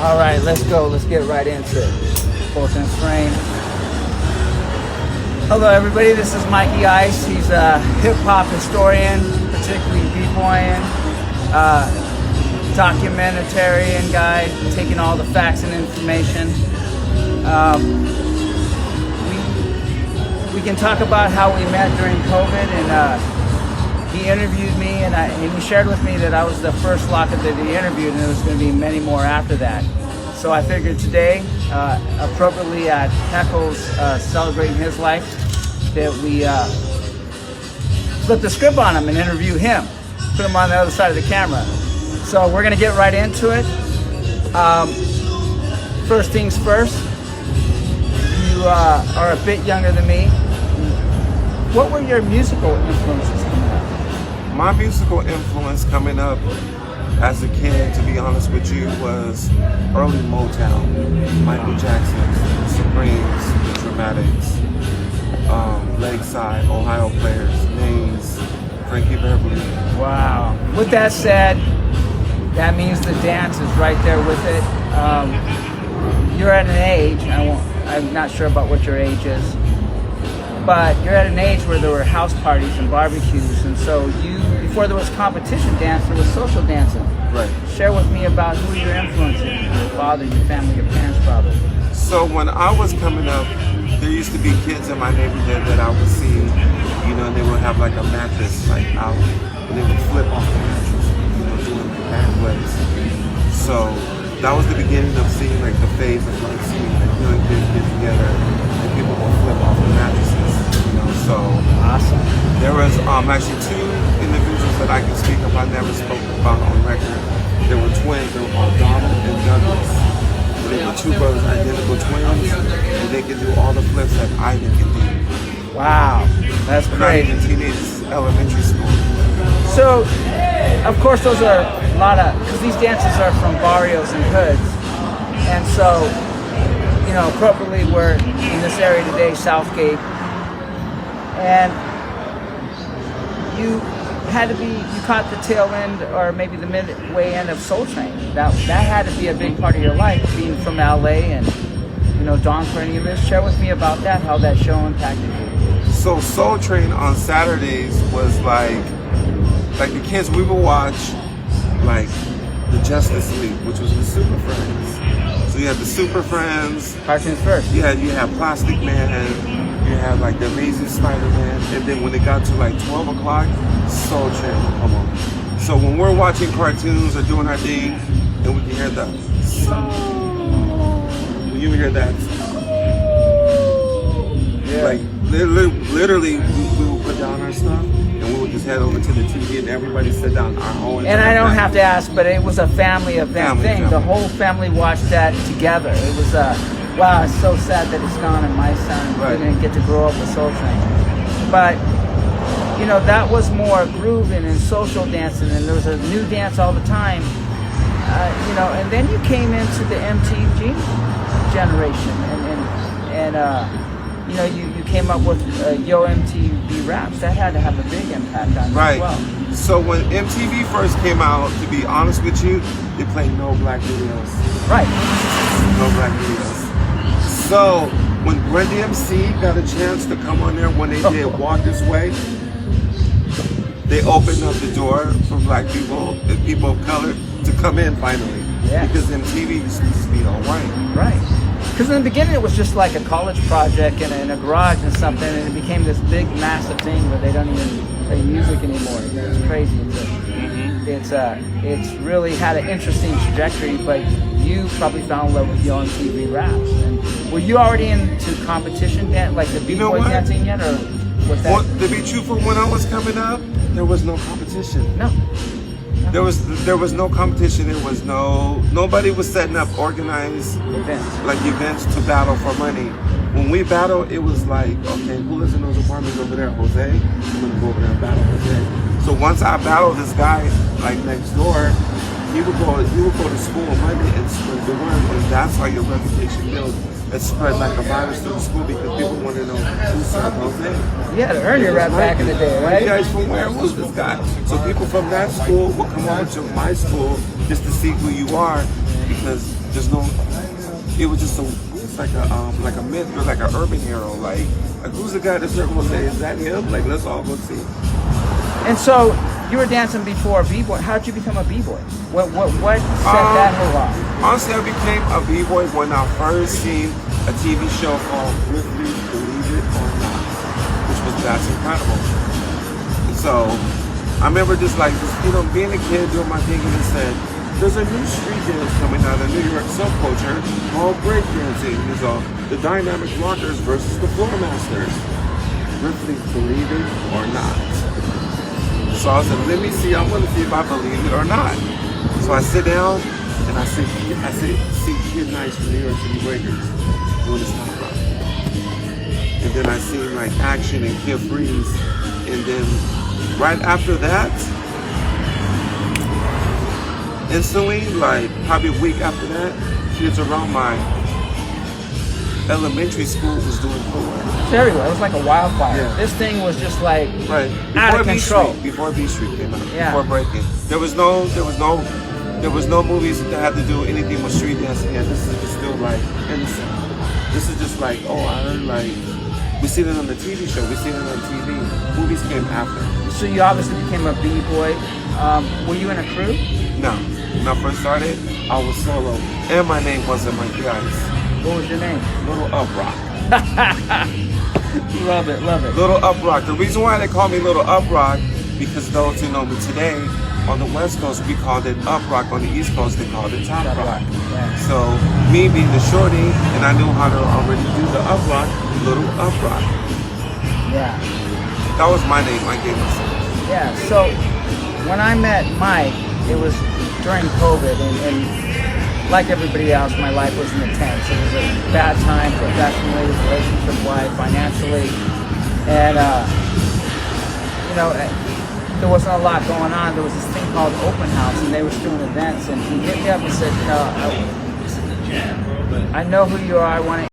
All right, let's go. Let's get right into it. Both in frame. Hello, everybody. This is Mikey-Ice. He's a hip-hop historian, particularly b-boying, documentarian guy, taking all the facts and information. We can talk about how we met during COVID, and he interviewed me, and he shared with me that I was the first locket that he interviewed, and there was going to be many more after that. So I figured today, appropriately at Heckle's celebrating his life, that we flip the script on him and interview him, put him on the other side of the camera. So we're going to get right into it. First things first, you are a bit younger than me. What were your musical influences coming up? My musical influence coming up as a kid, to be honest with you, was early Motown, Michael Jackson, the Supremes, the Dramatics, Lakeside, Ohio Players, Maze, Frankie Beverly. Wow. With that said, that means the dance is right there with it. You're at an age, I'm not sure about what your age is, but you're at an age where there were house parties and barbecues, and so before there was competition dance, there was social dancing. Right. Share with me about who your influences, your father, your family, your parents probably. So when I was coming up, there used to be kids in my neighborhood that I would see, and they would have like a mattress like out, and they would flip off the mattress, doing like pathways. So that was the beginning of seeing like the phase of like seeing like young kids get together and people would flip off the mattresses. So awesome. There was actually two individuals that I can speak of. I never spoke about on record. They were twins. They were called Donald and Douglas. They were two brothers, identical twins, and they could do all the flips that Ivan can do. Wow, that's great. In teenage elementary school. So, of course, those are a lot of, because these dances are from barrios and hoods, and so, appropriately, we're in this area today, Southgate. And you caught the tail end or maybe the midway end of Soul Train. That had to be a big part of your life, being from LA and, Dawn for any of this. Share with me about that, how that show impacted you. So Soul Train on Saturdays was like the kids, we would watch like the Justice League, which was the Super Friends. So you had the Super Friends. Cartoons first. You had Plastic Man. You had like the Amazing Spider-Man, and then when it got to like 12 o'clock, Soul Train would come on. So when we're watching cartoons or doing our thing, and we can hear the soul, when you hear that, like literally we would put down our stuff, and we would just head over to the TV, and everybody sit down our own. And I don't have to ask, but it was a family event thing. Family. The whole family watched that together. It was wow, it's so sad that it's gone and my son didn't get to grow up with Soul Train. But, that was more grooving and social dancing, and there was a new dance all the time. And then you came into the MTV generation, and you came up with Yo MTV Raps. That had to have a big impact on you as well. So when MTV first came out, to be honest with you, they played no black videos. Right. No black videos. So when Run DMC got a chance to come on there, when they did Walk This Way, they opened up the door for black people and people of color to come in finally. Yeah. Because MTV used to be all white. Right. Because in the beginning it was just like a college project in a garage and something, and it became this big, massive thing where they don't even play music anymore. It's crazy. It's really had an interesting trajectory, but you probably found love with Yo MTV Raps. And were you already into competition dance, like the b-boy dancing yet, or was that? Well, to be truthful, when I was coming up, there was no competition. No. There was no competition. There was nobody was setting up organized events to battle for money. When we battled, it was like, okay, who lives in those apartments over there? Jose? I'm gonna go over there and battle Jose. So once I battled this guy like next door, he would go to school on Monday and spread the word, and that's how your reputation builds. It spread like a virus through the school because people want to know who served Jose. You had to earn your rap back in the day, right? You guys from where? Who's this guy? So people from that school will come over to my school just to see who you are, because There's no. It was just it's like a myth or like an urban hero. Like who's the guy that's gonna say, is that him? Like let's all go see. And so you were dancing before b-boy. How did you become a b-boy? What set that whole off? Honestly, I became a b-boy when I first seen a TV show called Ripley, Believe It or Not, which was That's Incredible. And so I remember just being a kid doing my thing, and it said, there's a new street dance coming out of New York subculture called breakdancing. There's the Dynamic Rockers versus the Floor Masters. Ripley, Believe It or Not. So I said, let me see, I'm gonna see if I believe it or not. So I sit down and I see Kid-Ice from New York City Breakers doing this top rock. And then I see like Action and Kid Freeze. And then right after that, instantly, like probably a week after that, kids around my elementary school was doing footwork. It's everywhere. It was like a wildfire. Yeah. This thing was just like right out of control. Before B Street came out. Yeah. Before breaking, there was no movies that had to do anything with street dancing. Yeah, this is just still like innocent. This is just like, oh, I heard like we seen it on the TV show. We seen it on TV. Movies came after. So you obviously became a b-boy. Were you in a crew? No. When I first started, I was solo, and my name wasn't Mikey-Ice. What was your name? Little Uprock. Love it, love it. Little Uprock. The reason why they call me Little Uprock, because those who know me today, on the West Coast we called it Uprock. On the East Coast they called it Top Rock. Yeah. So me being the shorty, and I knew how to already do the Uprock, Little Uprock. Yeah. That was my name I gave myself. Yeah. So when I met Mike, it was during COVID, and like everybody else, my life was in the tents. It was a bad time professionally, relationship-wise, financially, and there wasn't a lot going on. There was this thing called Open House, and they were doing events, and he hit me up and said, I know who you are. I want to